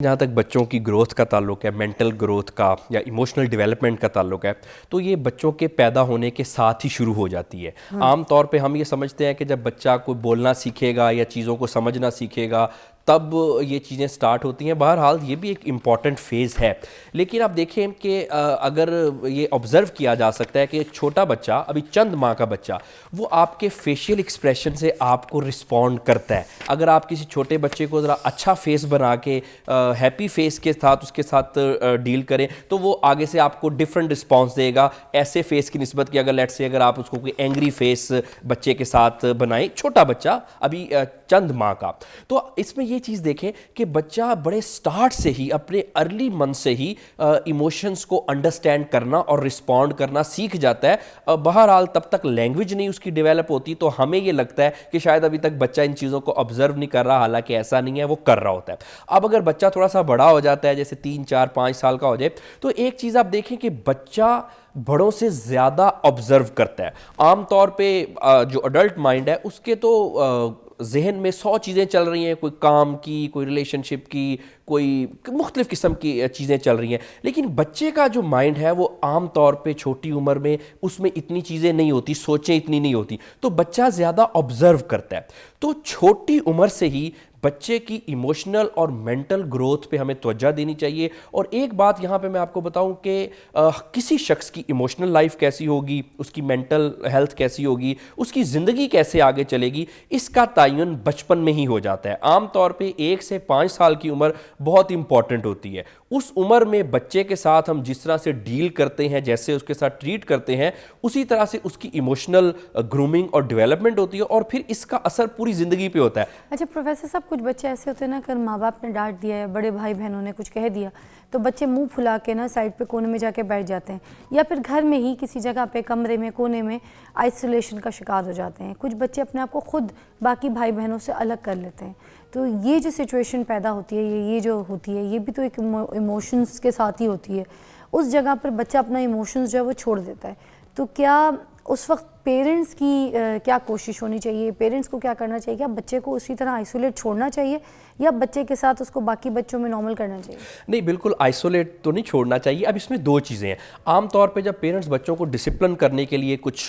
जहाँ तक बच्चों की ग्रोथ का ताल्लुक है, मेंटल ग्रोथ का या इमोशनल डेवलपमेंट का ताल्लुक है, तो ये बच्चों के पैदा होने के साथ ही शुरू हो जाती है। आम तौर पे हम ये समझते हैं कि जब बच्चा कोई बोलना सीखेगा या चीज़ों को समझना सीखेगा तब ये चीज़ें स्टार्ट होती हैं। बहरहाल ये भी एक इम्पॉर्टेंट फेज़ है, लेकिन आप देखें कि अगर ये ऑब्ज़र्व किया जा सकता है कि एक छोटा बच्चा, अभी चंद माह का बच्चा, वो आपके फेशियल एक्सप्रेशन से आपको रिस्पॉन्ड करता है। अगर आप किसी छोटे बच्चे को ज़रा अच्छा फेस बना के हैप्पी फेस के साथ उसके साथ डील करें तो वो आगे से आपको डिफरेंट रिस्पॉन्स देगा ऐसे फेस की निस्बत कि अगर लेट्स से अगर आप उसको कोई एंग्री फेस बच्चे के साथ बनाएं, छोटा बच्चा अभी चंद माह का, तो इसमें ये चीज़ देखें कि बच्चा बड़े स्टार्ट से ही, अपने अर्ली मंथ से ही इमोशंस को अंडरस्टैंड करना और रिस्पॉन्ड करना सीख जाता है। बहरहाल तब तक लैंग्वेज नहीं उसकी डेवलप होती, तो हमें ये लगता है कि शायद अभी तक बच्चा इन चीज़ों को ऑब्जर्व नहीं कर रहा, हालांकि ऐसा नहीं है, वो कर रहा होता है। अब अगर बच्चा थोड़ा सा बड़ा हो जाता है, जैसे 3, 4, 5 साल का हो जाए, तो एक चीज़ आप देखें कि बच्चा बड़ों से ज़्यादा ऑब्जर्व करता है। आमतौर पे जो अडल्ट माइंड है उसके तो जहन में 100 चीज़ें चल रही हैं, कोई काम की, कोई रिलेशनशिप की, कोई मुख्तलिफ़ किस्म की चीज़ें चल रही हैं, लेकिन बच्चे का जो माइंड है वो आम तौर पे छोटी उम्र में उसमें इतनी चीज़ें नहीं होती, सोचें इतनी नहीं होती, तो बच्चा ज़्यादा ऑब्जर्व करता है। तो छोटी उम्र से ही बच्चे की इमोशनल और मेंटल ग्रोथ पे हमें तवज्जो देनी चाहिए। और एक बात यहाँ पे मैं आपको बताऊँ कि किसी शख्स की इमोशनल लाइफ कैसी होगी, उसकी मेंटल हेल्थ कैसी होगी, उसकी ज़िंदगी कैसे आगे चलेगी, इसका तयन बचपन में ही हो जाता है। आम तौर पे 1 से 5 साल की उम्र बहुत इंपॉर्टेंट होती है। उस उम्र में बच्चे के साथ हम जिस तरह से डील करते हैं, जैसे उसके साथ ट्रीट करते हैं, उसी तरह से उसकी इमोशनल ग्रूमिंग और डेवलपमेंट होती है और फिर इसका असर पूरी ज़िंदगी पे होता है। अच्छा प्रोफेसर साहब, कुछ बच्चे ऐसे होते हैं ना, अगर माँ बाप ने डांट दिया है, बड़े भाई बहनों ने कुछ कह दिया, तो बच्चे मुंह फुला के ना साइड पे कोने में जाके बैठ जाते हैं, या फिर घर में ही किसी जगह पे कमरे में कोने में आइसोलेशन का शिकार हो जाते हैं। कुछ बच्चे अपने आप को खुद बाकी भाई बहनों से अलग कर लेते हैं। तो ये जो सिचुएशन पैदा होती है, ये जो होती है, ये भी तो एक इमोशंस के साथ ही होती है। उस जगह पर बच्चा अपना इमोशंस जो है वो छोड़ देता है। तो क्या उस वक्त पेरेंट्स की क्या कोशिश होनी चाहिए, पेरेंट्स को क्या करना चाहिए? क्या बच्चे को उसी तरह आइसोलेट छोड़ना चाहिए या बच्चे के साथ उसको बाकी बच्चों में नॉर्मल करना चाहिए? नहीं, बिल्कुल आइसोलेट तो नहीं छोड़ना चाहिए। अब इसमें 2 चीज़ें हैं। आम तौर पे जब पेरेंट्स बच्चों को डिसिप्लिन करने के लिए कुछ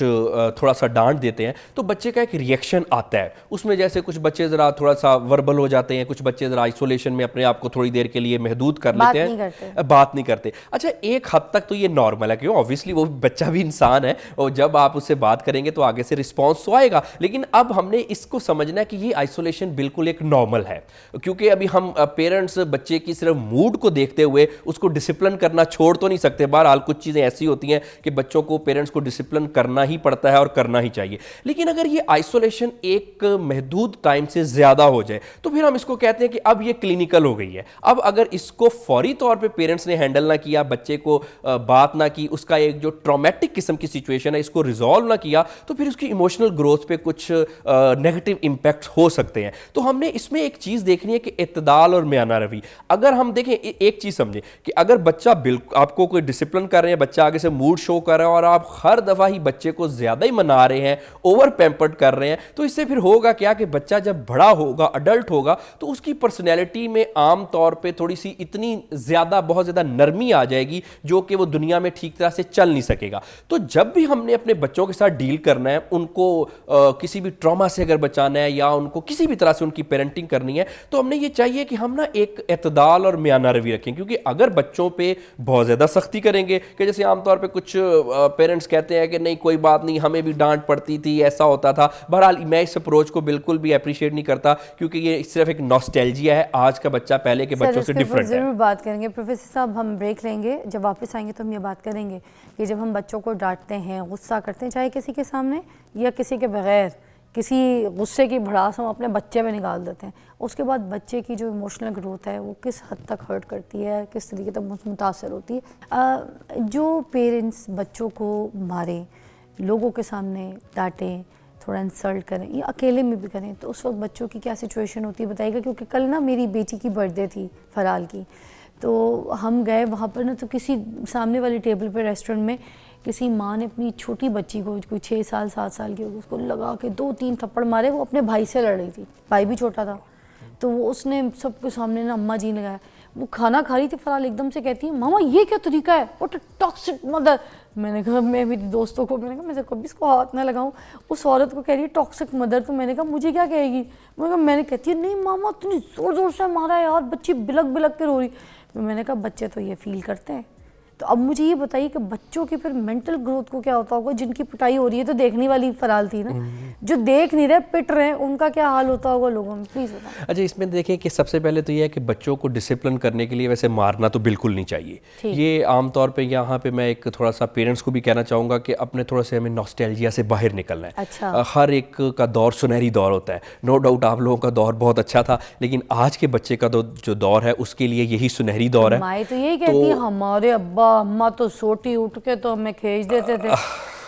थोड़ा सा डांट देते हैं, तो बच्चे का एक रिएक्शन आता है उसमें। जैसे कुछ बच्चे ज़रा थोड़ा सा वर्बल हो जाते हैं, कुछ बच्चे ज़रा आइसोलेशन में अपने आप को थोड़ी देर के लिए महदूद कर लेते हैं, बात नहीं करते। अच्छा, एक हद तक तो ये नॉर्मल है, क्यों, ऑब्वियसली वो बच्चा भी इंसान है और जब आप उससे बात करेंगे तो आगे से रिस्पॉन्स तो आएगा। लेकिन अब हमने इसको समझना है कि ये आइसोलेशन बिल्कुल एक नॉर्मल है, क्योंकि अभी हम पेरेंट्स बच्चे की सिर्फ मूड को देखते हुए उसको डिसिप्लिन करना छोड़ तो नहीं सकते। बहरहाल कुछ चीज़ें ऐसी होती हैं कि बच्चों को, पेरेंट्स को डिसिप्लिन करना ही पड़ता है और करना ही चाहिए। लेकिन अगर ये आइसोलेशन एक महदूद टाइम से ज़्यादा हो जाए तो फिर हम इसको कहते हैं कि अब ये क्लिनिकल हो गई है। अब अगर इसको फौरी तौर पर पेरेंट्स ने हैंडल ना किया, बच्चे को बात ना की, उसका एक जो ट्रॉमेटिक किस्म की सिचुएशन है इसको रिजॉल्व ना किया, तो फिर उसकी इमोशनल ग्रोथ पे कुछ नेगेटिव इंपैक्ट हो सकते हैं। तो हमने इसमें एक चीज़ देखनी है कि इत्तेदाल और म्याना रवि। अगर हम देखें, एक चीज़ समझें कि अगर बच्चा बिल्कुल आपको कोई डिसिप्लिन कर रहे हैं, बच्चा आगे से मूड शो कर रहा है और आप हर दफ़ा ही बच्चे को ज़्यादा ही मना रहे हैं, ओवर पैम्पर्ड कर रहे हैं, तो इससे फिर होगा क्या कि बच्चा जब बड़ा होगा, अडल्ट होगा, तो उसकी पर्सनैलिटी में आम तौर पर थोड़ी सी इतनी ज़्यादा, बहुत ज़्यादा नरमी आ जाएगी जो कि वो दुनिया में ठीक तरह से चल नहीं सकेगा। तो जब भी हमने अपने बच्चों के साथ डील करना है, उनको किसी भी ट्रॉमा से अगर बचाना है या उनको किसी भी तरह से उनकी पेरेंटिंग करनी है, तो हमने ये चाहिए कि हम ना एक इत्तेदाल और म्याना रवि रखें। क्योंकि अगर बच्चों पे बहुत ज़्यादा सख्ती करेंगे, कि जैसे आमतौर पे कुछ पेरेंट्स कहते हैं कि नहीं कोई बात नहीं, हमें भी डांट पड़ती थी, ऐसा होता था। बहरहाल मैं इस अप्रोच को बिल्कुल भी अप्रिशिएट नहीं करता, क्योंकि ये सिर्फ एक नॉस्टैल्जिया है। आज का बच्चा पहले के बच्चों से डिफरेंट है। ज़रूर बात करेंगे प्रोफेसर साहब, हम ब्रेक लेंगे, जब वापस आएंगे तो हम ये बात करेंगे कि जब हम बच्चों को डांटते हैं, गुस्सा करते हैं, चाहे किसी के सामने या किसी के बगैर, किसी गुस्से की भड़ास हम अपने बच्चे पे निकाल देते हैं, उसके बाद बच्चे की जो इमोशनल ग्रोथ है वो किस हद तक हर्ट करती है, किस तरीके तक मुतासर होती है। जो पेरेंट्स बच्चों को मारें, लोगों के सामने डांटें, थोड़ा इंसल्ट करें या अकेले में भी करें, तो उस वक्त बच्चों की क्या सिचुएशन होती है बताइएगा। क्योंकि कल ना मेरी बेटी की बर्थडे थी, फराल की, तो हम गए वहाँ पर ना, तो किसी सामने वाली टेबल पर रेस्टोरेंट में किसी माँ ने अपनी छोटी बच्ची को, कोई 6 साल 7 साल की, उसको लगा के 2-3 थप्पड़ मारे। वो अपने भाई से लड़ रही थी, भाई भी छोटा था, तो वो उसने सबके सामने ना अम्मा जी ने लगाया। वो खाना खा रही थी, फराल एकदम से कहती है मामा ये क्या तरीका है, व्हाट अ टॉक्सिक मदर। मैंने कहा, मैं मेरी दोस्तों को मैंने कहा मैं कभी इसको हाथ ना लगाऊं, उस औरत को कह रही है टॉक्सिक मदर, तो मैंने कहा मुझे क्या कहेगी। मैंने कहती है नहीं मामा इतनी ज़ोर ज़ोर से मारा है यार, बच्ची बिलक बिलक कर रो रही। तो मैंने कहा बच्चे तो ये फील करते हैं। तो अब मुझे ये बताइए कि बच्चों की फिर मेंटल ग्रोथ को क्या होता होगा, जिनकी पिटाई हो रही है तो देखने वाली फराल थी ना, जो देख नहीं रहे पिट रहे हैं, उनका क्या हाल होता होगा लोगों में, प्लीज़ बताएं। अच्छा, इसमें देखें कि सबसे पहले तो ये है कि बच्चों को डिसिप्लिन करने के लिए वैसे मारना तो बिल्कुल नहीं चाहिए। ये आमतौर पे यहाँ पे मैं एक थोड़ा सा पेरेंट्स को भी कहना चाहूँगा कि अपने थोड़ा से हमें नॉस्टैल्जिया से बाहर निकलना है। अच्छा। हर एक का दौर सुनहरी दौर होता है, नो डाउट आप लोगों का दौर बहुत अच्छा था, लेकिन आज के बच्चे का जो दौर है उसके लिए यही सुनहरी दौर है। माँ तो यही कहती है हमारे अब्बा अम्मा तो सोटी उठ के तो हमें खींच देते थे,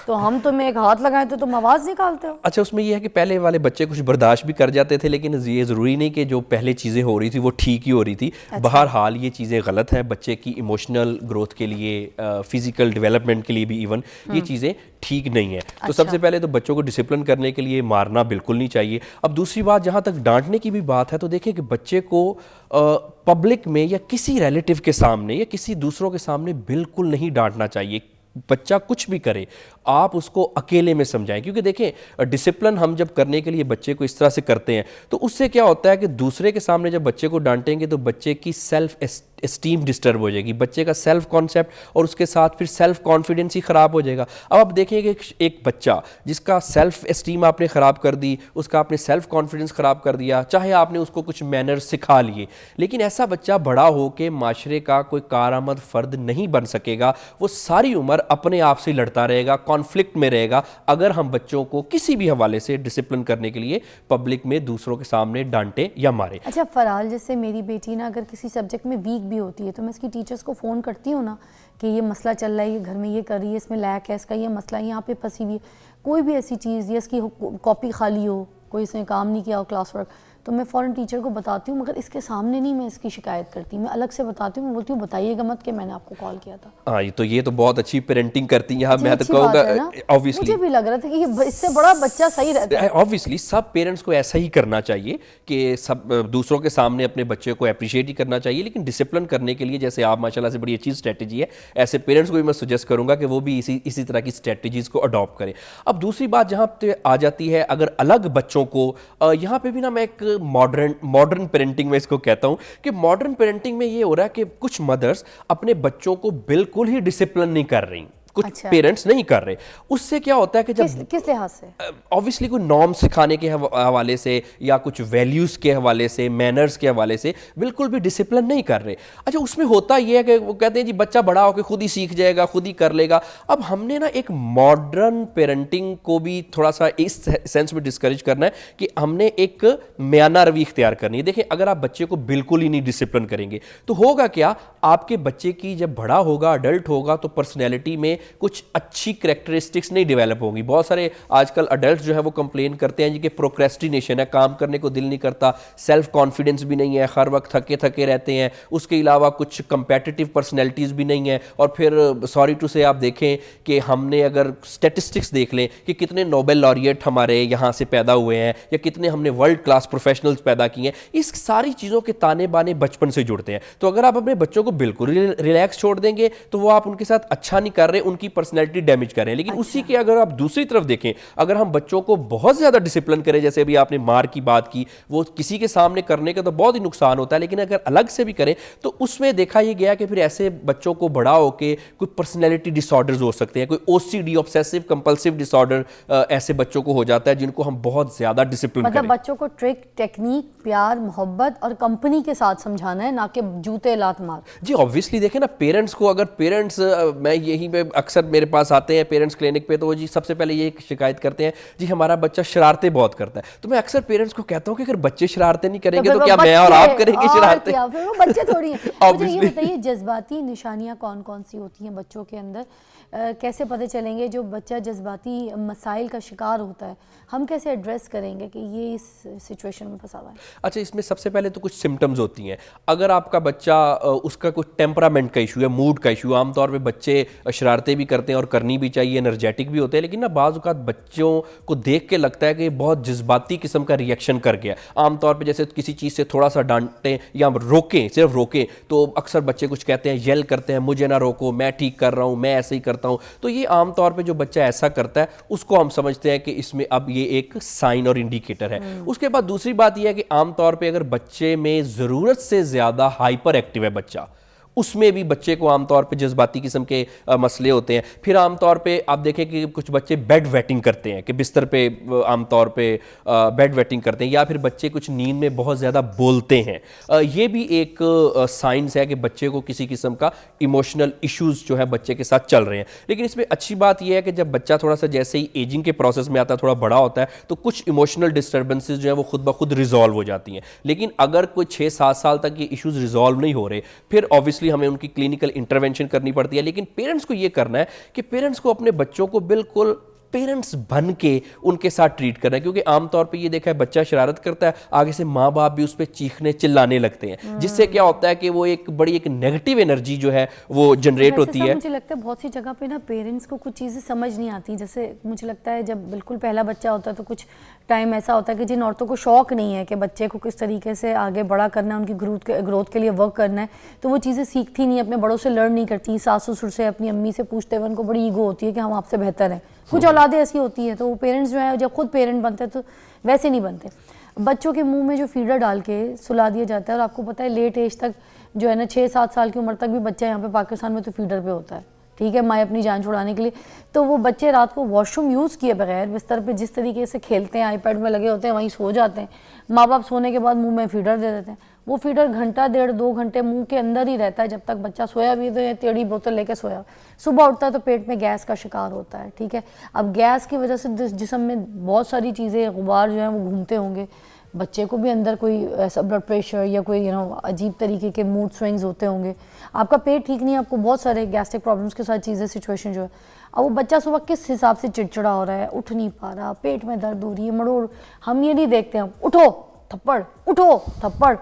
तो हम तुम्हें एक हाथ लगाए तो तुम आवाज़ निकालते हो। अच्छा, उसमें ये है कि पहले वाले बच्चे कुछ बर्दाश्त भी कर जाते थे, लेकिन ये ज़रूरी नहीं कि जो पहले चीज़ें हो रही थी वो ठीक ही हो रही थी। बहरहाल ये चीज़ें गलत हैं, बच्चे की इमोशनल ग्रोथ के लिए, फिजिकल डेवलपमेंट के लिए भी इवन ये चीज़ें ठीक नहीं है। तो सबसे पहले तो बच्चों को डिसिप्लिन करने के लिए मारना बिल्कुल नहीं चाहिए। अब दूसरी बात, जहाँ तक डांटने की भी बात है, तो देखिए कि बच्चे को पब्लिक में या किसी रिलेटिव के सामने या किसी दूसरों के सामने बिल्कुल नहीं डांटना चाहिए। बच्चा कुछ भी करे, आप उसको अकेले में समझाएं, क्योंकि देखें डिसिप्लिन हम जब करने के लिए बच्चे को इस तरह से करते हैं तो उससे क्या होता है कि दूसरे के सामने जब बच्चे को डांटेंगे तो बच्चे की सेल्फ एस्टीम डिस्टर्ब हो जाएगी, बच्चे का सेल्फ कॉन्सेप्ट और उसके साथ फिर सेल्फ कॉन्फिडेंस ही ख़राब हो जाएगा। अब आप देखेंगे एक बच्चा जिसका सेल्फ एस्टीम आपने ख़राब कर दी, उसका आपने सेल्फ कॉन्फिडेंस ख़राब कर दिया, चाहे आपने उसको कुछ मैनर्स सिखा लिए, लेकिन ऐसा बच्चा बड़ा हो के माशरे का कोई कारआमद फ़र्द नहीं बन सकेगा। वो सारी उम्र अपने आप से लड़ता रहेगा, कॉन्फ्लिक्ट में रहेगा, अगर हम बच्चों को किसी भी हवाले से डिसिप्लिन करने के लिए पब्लिक में दूसरों के सामने डांटे या मारे। अच्छा फराल, जैसे मेरी बेटी ना अगर किसी सब्जेक्ट में वीक भी होती है तो मैं इसकी टीचर्स को फ़ोन करती हूँ ना कि ये मसला चल रहा है, ये घर में ये कर रही है, इसमें लैक है, इसका ये मसला है, यहाँ पे फंसी हुई है, कोई भी ऐसी चीज़ या इसकी कॉपी खाली हो, कोई इसने काम नहीं किया हो क्लास वर्क, तो मैं फ़ौरन टीचर को बताती हूँ, मगर इसके सामने नहीं मैं इसकी शिकायत करती, मैं अलग से बताती हूँ, मैं बोलती हूँ बताइएगा मत कि मैंने आपको कॉल किया था। हाँ, ये तो बहुत अच्छी पेरेंटिंग करती हैं। मैं तो कहूँगा ऑब्वियसली मुझे भी लग रहा था कि इससे बड़ा बच्चा सही रहता है। ऑब्वियसली सब पेरेंट्स को ऐसा ही करना चाहिए कि सब दूसरों के सामने अपने बच्चे को अप्रिशिएट ही करना चाहिए, लेकिन डिसिप्लिन करने के लिए जैसे आप माशाल्लाह से बड़ी अच्छी स्ट्रेटजी है, ऐसे पेरेंट्स को भी मैं सजेस्ट करूँगा कि वो भी इसी तरह की स्ट्रेटजीज़ को अडॉप्ट करें। अब दूसरी बात जहाँ पे आ जाती है, अगर अलग बच्चों को, यहाँ पे भी ना मैं एक मॉडर्न पेरेंटिंग में इसको कहता हूं कि मॉडर्न पेरेंटिंग में ये हो रहा है कि कुछ मदर्स अपने बच्चों को बिल्कुल ही डिसिप्लिन नहीं कर रही, कुछ पेरेंट्स नहीं कर रहे। उससे क्या होता है कि जब किस लिहाज से, ऑब्वियसली कोई नॉर्म सिखाने के हवाले से या कुछ वैल्यूज़ के हवाले से, मैनर्स के हवाले से बिल्कुल भी डिसिप्लिन नहीं कर रहे। अच्छा, उसमें होता यह है कि वो कहते हैं जी बच्चा बड़ा होकर खुद ही सीख जाएगा, खुद ही कर लेगा। अब हमने ना एक मॉडर्न पेरेंटिंग को भी थोड़ा सा इस सेंस में डिस्करेज करना है कि हमने एक म्याना रवि इख्तियार करनी है। देखिए, अगर आप बच्चे को बिल्कुल ही नहीं डिसिप्लिन करेंगे तो होगा क्या, आपके बच्चे की जब बड़ा होगा, अडल्ट होगा, तो पर्सनैलिटी में कुछ अच्छी कैरेक्टरिस्टिक्स नहीं डेवलप होंगी। बहुत सारे आजकल अडल्ट जो है वो कंप्लेन करते हैं जी कि प्रोक्रेस्टिनेशन है, काम करने को दिल नहीं करता, सेल्फ कॉन्फिडेंस भी नहीं है, हर वक्त थके थके रहते हैं, उसके अलावा कुछ कंपेटिटिव पर्सनैलिटीज़ भी नहीं है। और फिर सॉरी टू से आप देखें कि हमने अगर स्टेटिस्टिक्स देख लें कि कितने नोबेल लॉरिएट हमारे यहाँ से पैदा हुए हैं या कितने हमने वर्ल्ड क्लास प्रोफेशनल्स पैदा किए हैं, इस सारी चीज़ों के ताने बाने बचपन से जुड़ते हैं। तो अगर आप अपने बच्चों को बिल्कुल रिलैक्स छोड़ देंगे तो वो आप उनके साथ अच्छा नहीं कर रहे, उनकी पर्सनैलिटी डैमेज कर रहे हैं। लेकिन उसी के अगर आप दूसरी तरफ देखें, अगर हम बच्चों को बहुत ज़्यादा डिसिप्लिन करें, जैसे अभी आपने मार की बात की, वो किसी के सामने करने का तो बहुत ही नुकसान होता है, लेकिन अगर अलग से भी करें तो उसमें देखा यह गया कि फिर ऐसे बच्चों को बड़ा होकर कोई पर्सनैलिटी डिसऑर्डर्स हो सकते हैं, कोई OCD ऑब्सेसिव कंपल्सिव डिसऑर्डर ऐसे बच्चों को हो जाता है जिनको हम बहुत ज़्यादा डिसिप्लिन करें। मतलब बच्चों को ट्रिक, टेक्निक, प्यार, मोहब्बत और कंपनी के साथ समझाना है, ना कि जूते लात मार। जी ऑब्वियसली देखें ना, पेरेंट्स को अगर पेरेंट्स मैं यही पे अक्सर मेरे पास आते हैं पेरेंट्स क्लिनिक पे, तो वो जी सबसे पहले ये शिकायत करते हैं जी हमारा बच्चा शरारतें बहुत करता है। तो मैं अक्सर पेरेंट्स को कहता हूँ कि अगर बच्चे शरारतें नहीं करेंगे तो क्या मैं और आप करेंगे शरारतें? फिर वो बच्चे थोड़ी हैं। मुझे ये बताइए, जज्बाती निशानियाँ कौन कौन सी होती हैं बच्चों के अंदर, कैसे पता चलेंगे जो बच्चा जज्बाती मसाइल का शिकार होता है, हम कैसे एड्रेस करेंगे कि ये इस सिचुएशन में फंसा हुआ है? अच्छा, इसमें सबसे पहले तो कुछ सिम्टम्स होती हैं। अगर आपका बच्चा उसका कुछ टेम्परामेंट का इशू है, मूड का इशू, आमतौर पे बच्चे शरारतें बातें भी करते हैं और करनी भी चाहिए, एनर्जेटिक भी होते हैं, लेकिन ना बाज़ औक़ात बच्चों को देख के लगता है कि बहुत जज्बाती किस्म का रिएक्शन कर गया। आमतौर पे जैसे किसी चीज़ से थोड़ा सा डांटें या रोकें, सिर्फ रोकें, तो अक्सर बच्चे कुछ कहते हैं, येल करते हैं, मुझे ना रोको, मैं ठीक कर रहा हूँ, मैं ऐसे ही करता हूँ। तो ये आमतौर पे जो बच्चा ऐसा करता है उसको हम समझते हैं कि इसमें अब ये एक साइन और इंडिकेटर है। उसके बाद दूसरी बात यह है कि आमतौर पे अगर बच्चे में ज़रूरत से ज़्यादा हाइपर एक्टिव है बच्चा, उसमें भी बच्चे को आमतौर पे जज्बाती किस्म के मसले होते हैं। फिर आमतौर पे आप देखें कि कुछ बच्चे बेड वेटिंग करते हैं, कि बिस्तर पे आमतौर पे बेड वेटिंग करते हैं, या फिर बच्चे कुछ नींद में बहुत ज़्यादा बोलते हैं। ये भी एक साइंस है कि बच्चे को किसी किस्म का इमोशनल इश्यूज़ जो है बच्चे के साथ चल रहे हैं। लेकिन इसमें अच्छी बात यह है कि जब बच्चा थोड़ा सा जैसे ही एजिंग के प्रोसेस में आता है, थोड़ा बड़ा होता है, तो कुछ इमोशनल डिस्टर्बेंसेस जो है वो खुद ब खुद रिजॉल्व हो जाती हैं। लेकिन अगर कोई 6-7 साल तक ये इश्यूज़ रिजॉल्व नहीं हो रहे, फिर ऑब्वियसली हमें उनकी क्लिनिकल इंटरवेंशन करनी पड़ती है। लेकिन पेरेंट्स को यह करना है कि पेरेंट्स को अपने बच्चों को बिल्कुल पेरेंट्स बन के उनके साथ ट्रीट करना है, क्योंकि आमतौर पे ये देखा है बच्चा शरारत करता है, आगे से माँ बाप भी उस पर चीखने चिल्लाने लगते हैं, जिससे क्या होता है कि वो एक बड़ी एक नेगेटिव एनर्जी जो है वो जनरेट होती है। मुझे लगता है बहुत सी जगह पे ना पेरेंट्स को कुछ चीज़ें समझ नहीं आती। जैसे मुझे लगता है जब बिल्कुल पहला बच्चा होता है तो कुछ टाइम ऐसा होता है कि जिन औरतों को शौक नहीं है कि बच्चे को किस तरीके से आगे बड़ा करना है, उनकी ग्रोथ के लिए वर्क करना है, तो वो चीज़ें सीखती नहीं, अपने बड़ों से लर्न नहीं करती, सास ससुर से, अपनी अम्मी से पूछते हुए उनको बड़ी ईगो होती है कि हम आपसे बेहतर हैं। कुछ औलादें ऐसी होती हैं, तो वो पेरेंट्स जो है जब खुद पेरेंट बनते हैं तो वैसे नहीं बनते। बच्चों के मुंह में जो फीडर डाल के सुला दिया जाता है, और आपको पता है लेट एज तक जो है ना 6-7 साल की उम्र तक भी बच्चा यहाँ पे पाकिस्तान में तो फीडर पे होता है, ठीक है, माँ अपनी जान छुड़ाने के लिए। तो वो बच्चे रात को वॉशरूम यूज़ किए बगैर बिस्तर पे जिस तरीके से खेलते हैं, आईपैड में लगे होते हैं, वहीं सो जाते हैं। माँ बाप सोने के बाद मुंह में फीडर दे देते हैं। वो फीडर घंटा 1.5-2 घंटे मुंह के अंदर ही रहता है जब तक बच्चा सोया भी, तो ये टेढ़ी बोतल लेके सोया। सुबह उठता है तो पेट में गैस का शिकार होता है, ठीक है। अब गैस की वजह से जिस्म में बहुत सारी चीज़ें, गुबार जो है वो घूमते होंगे, बच्चे को भी अंदर कोई ऐसा ब्लड प्रेशर या कोई अजीब तरीके के मूड स्विंग्स होते होंगे। आपका पेट ठीक नहीं है, आपको बहुत सारे गैस्ट्रिक प्रॉब्लम्स के साथ चीज़ें सिचुएशन जो है। अब वो बच्चा सुबह किस हिसाब से चिड़चिड़ा हो रहा है, उठ नहीं पा रहा, पेट में दर्द हो रही है, मरोड़, हम ये नहीं देखते हैं उठो थप्पड़, उठो थप्पड़,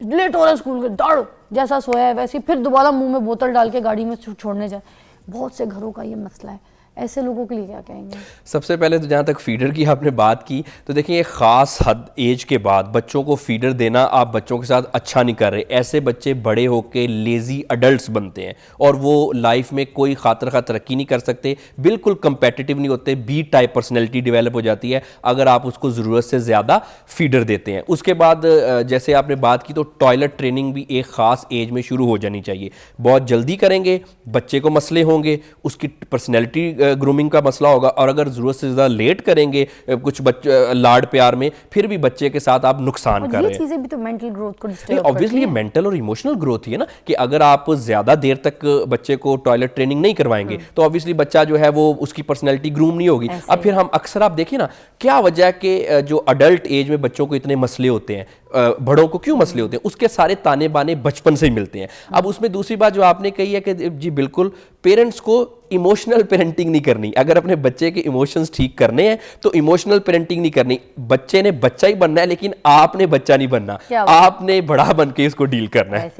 लेट हो रहा है स्कूल के, दौड़, जैसा सोया है वैसे फिर दोबारा मुंह में बोतल डाल के गाड़ी में छोड़ने जाए। बहुत से घरों का ये मसला है। ऐसे लोगों के लिए क्या कहेंगे? सबसे पहले तो जहाँ तक फीडर की आपने बात की, तो देखिए एक ख़ास हद एज के बाद बच्चों को फीडर देना आप बच्चों के साथ अच्छा नहीं कर रहे। ऐसे बच्चे बड़े होकर लेज़ी अडल्ट्स बनते हैं और वो लाइफ में कोई खातर खा तरक्की नहीं कर सकते, बिल्कुल कंपेटिटिव नहीं होते, बी टाइप पर्सनैलिटी डेवलप हो जाती है अगर आप उसको ज़रूरत से ज़्यादा फीडर देते हैं। उसके बाद जैसे आपने बात की, तो टॉयलेट ट्रेनिंग भी एक ख़ास एज में शुरू हो जानी चाहिए। बहुत जल्दी करेंगे बच्चे को मसले होंगे, उसकी पर्सनैलिटी ग्रूमिंग का मसला होगा, और अगर ज़रूरत से ज़्यादा लेट करेंगे कुछ बच्चे लाड प्यार में, फिर भी बच्चे के साथ आप नुकसान कर रहे हैं। ये चीज़ें भी तो मेंटल ग्रोथ को डिस्टर्ब करती हैं। ऑब्वियसली ये मेंटल और इमोशनल ग्रोथ ही है ना, कि अगर आप ज़्यादा देर तक बच्चे को टॉयलेट ट्रेनिंग नहीं करवाएंगे तो ऑब्वियसली बच्चा जो है वो उसकी पर्सनैलिटी ग्रूम नहीं होगी। अब फिर हम अक्सर आप देखिए ना, क्या वजह है कि जो अडल्ट एज में बच्चों को इतने मसले होते हैं, बड़ों को क्यों मसले होते हैं? उसके सारे ताने बाने बचपन से ही मिलते हैं। अब उसमें दूसरी बात जो आपने कही है कि जी बिल्कुल, पेरेंट्स को इमोशनल पेरेंटिंग नहीं करनी। अगर अपने बच्चे के इमोशंस ठीक करने हैं तो इमोशनल पेरेंटिंग नहीं करनी। बच्चे ने बच्चा ही बनना है, लेकिन आपने बच्चा नहीं बनना, आपने बड़ा बन के इसको डील करना है।